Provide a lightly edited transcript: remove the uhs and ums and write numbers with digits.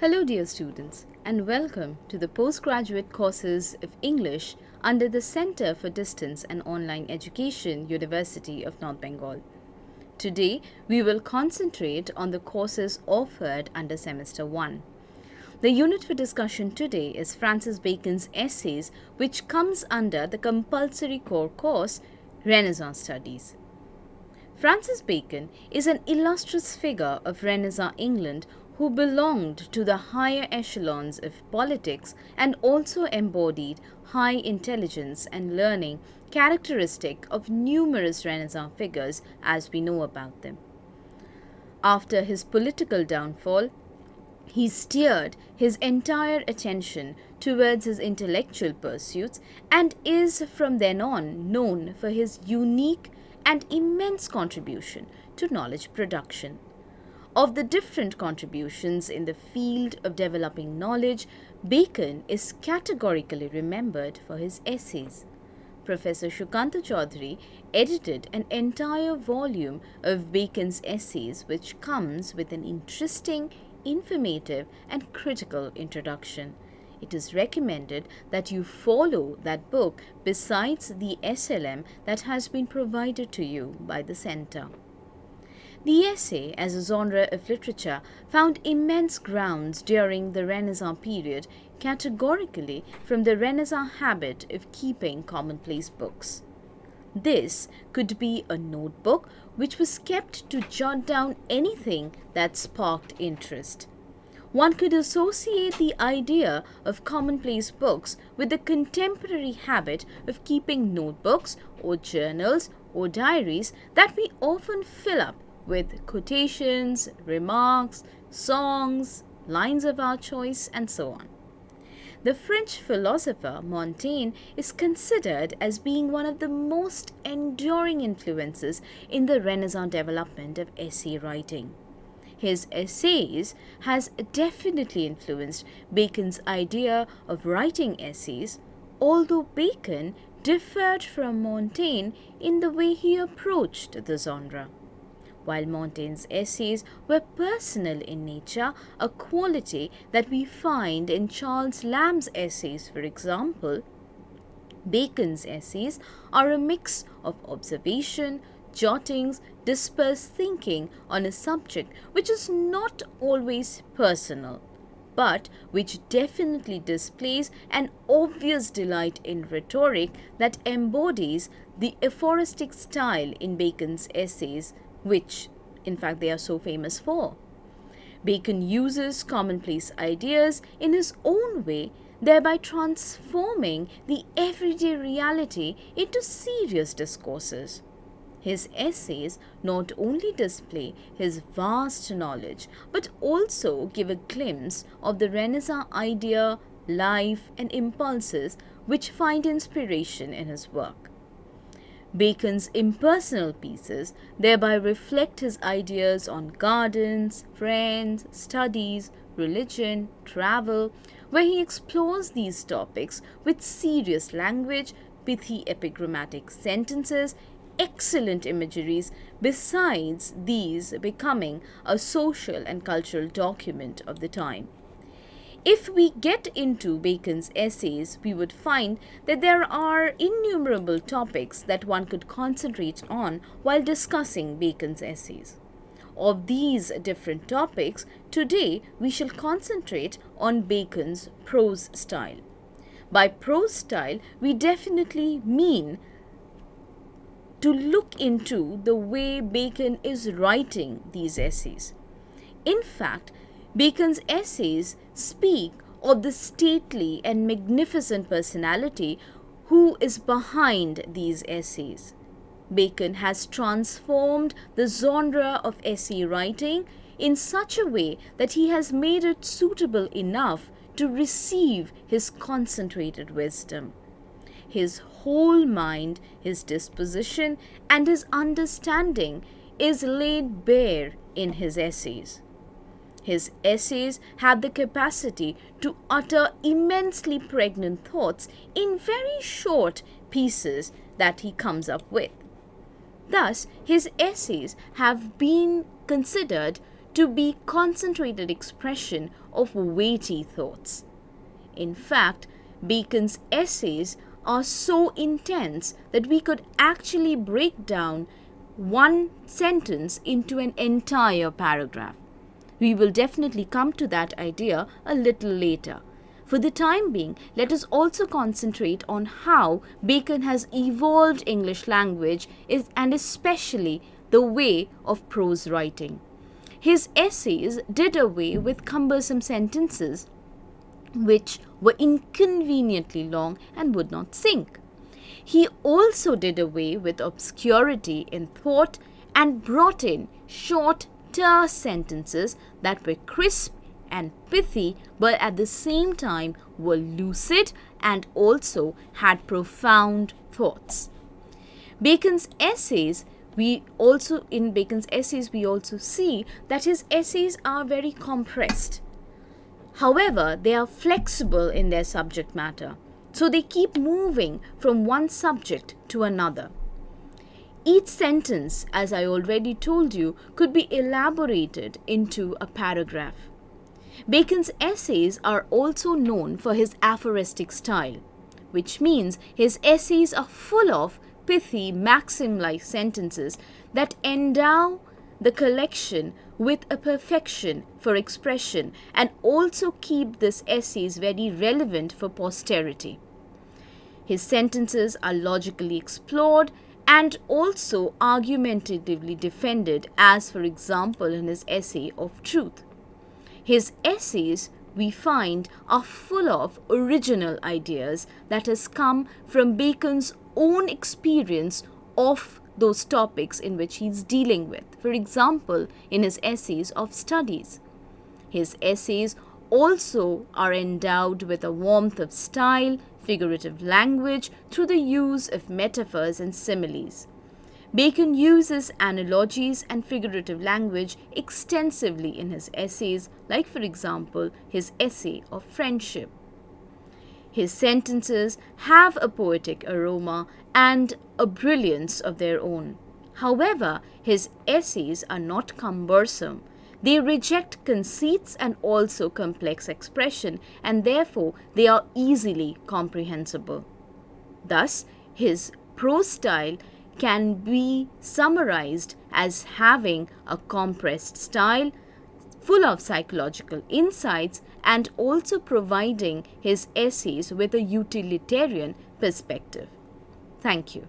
Hello, dear students, and welcome to the postgraduate courses of English under the Center for Distance and Online Education, University of North Bengal. Today, we will concentrate on the courses offered under Semester 1. The unit for discussion today is Francis Bacon's Essays, which comes under the compulsory core course Renaissance Studies. Francis Bacon is an illustrious figure of Renaissance England who belonged to the higher echelons of politics and also embodied high intelligence and learning characteristic of numerous Renaissance figures as we know about them. After his political downfall, he steered his entire attention towards his intellectual pursuits and is from then on known for his unique and immense contribution to knowledge production. Of the different contributions in the field of developing knowledge, Bacon is categorically remembered for his essays. Professor Shukanta Chaudhary edited an entire volume of Bacon's essays, which comes with an interesting, informative, and critical introduction. It is recommended that you follow that book besides the SLM that has been provided to you by the Center. The essay as a genre of literature found immense grounds during the Renaissance period, categorically from the Renaissance habit of keeping commonplace books. This could be a notebook which was kept to jot down anything that sparked interest. One could associate the idea of commonplace books with the contemporary habit of keeping notebooks or journals or diaries that we often fill up with quotations, remarks, songs, lines of our choice, and so on. The French philosopher Montaigne is considered as being one of the most enduring influences in the Renaissance development of essay writing. His essays has definitely influenced Bacon's idea of writing essays, although Bacon differed from Montaigne in the way he approached the genre. While Montaigne's essays were personal in nature, a quality that we find in Charles Lamb's essays, for example, Bacon's essays are a mix of observation, jottings, dispersed thinking on a subject which is not always personal, but which definitely displays an obvious delight in rhetoric that embodies the aphoristic style in Bacon's essays, which, in fact, they are so famous for. Bacon uses commonplace ideas in his own way, thereby transforming the everyday reality into serious discourses. His essays not only display his vast knowledge, but also give a glimpse of the Renaissance idea, life, and impulses which find inspiration in his work. Bacon's impersonal pieces thereby reflect his ideas on gardens, friends, studies, religion, travel, where he explores these topics with serious language, pithy epigrammatic sentences, excellent imageries, besides these becoming a social and cultural document of the time. If we get into Bacon's essays, we would find that there are innumerable topics that one could concentrate on while discussing Bacon's essays. Of these different topics, today we shall concentrate on Bacon's prose style. By prose style, we definitely mean to look into the way Bacon is writing these essays. In fact, Bacon's essays speak of the stately and magnificent personality who is behind these essays. Bacon has transformed the genre of essay writing in such a way that he has made it suitable enough to receive his concentrated wisdom. His whole mind, his disposition, and his understanding is laid bare in his essays. His essays have the capacity to utter immensely pregnant thoughts in very short pieces that he comes up with. Thus, his essays have been considered to be concentrated expression of weighty thoughts. In fact, Bacon's essays are so intense that we could actually break down one sentence into an entire paragraph. We will definitely come to that idea a little later. For the time being, let us also concentrate on how Bacon has evolved English language and especially the way of prose writing. His essays did away with cumbersome sentences which were inconveniently long and would not sink. He also did away with obscurity in thought and brought in short, terse sentences that were crisp and pithy, but at the same time were lucid and also had profound thoughts. Bacon's essays, we also see that his essays are very compressed. However, they are flexible in their subject matter, so they keep moving from one subject to another. Each sentence, as I already told you, could be elaborated into a paragraph. Bacon's essays are also known for his aphoristic style, which means his essays are full of pithy maxim-like sentences that endow the collection with a perfection for expression and also keep these essays very relevant for posterity. His sentences are logically explored and also argumentatively defended, as for example in his essay of Truth. His essays, we find, are full of original ideas that has come from Bacon's own experience of those topics in which he's dealing with. For example, in his essays of Studies. His essays also are endowed with a warmth of style, figurative language through the use of metaphors and similes. Bacon uses analogies and figurative language extensively in his essays, like for example his essay of Friendship. His sentences have a poetic aroma and a brilliance of their own. However, his essays are not cumbersome. They reject conceits and also complex expression, and therefore they are easily comprehensible. Thus, his prose style can be summarized as having a compressed style, full of psychological insights, and also providing his essays with a utilitarian perspective. Thank you.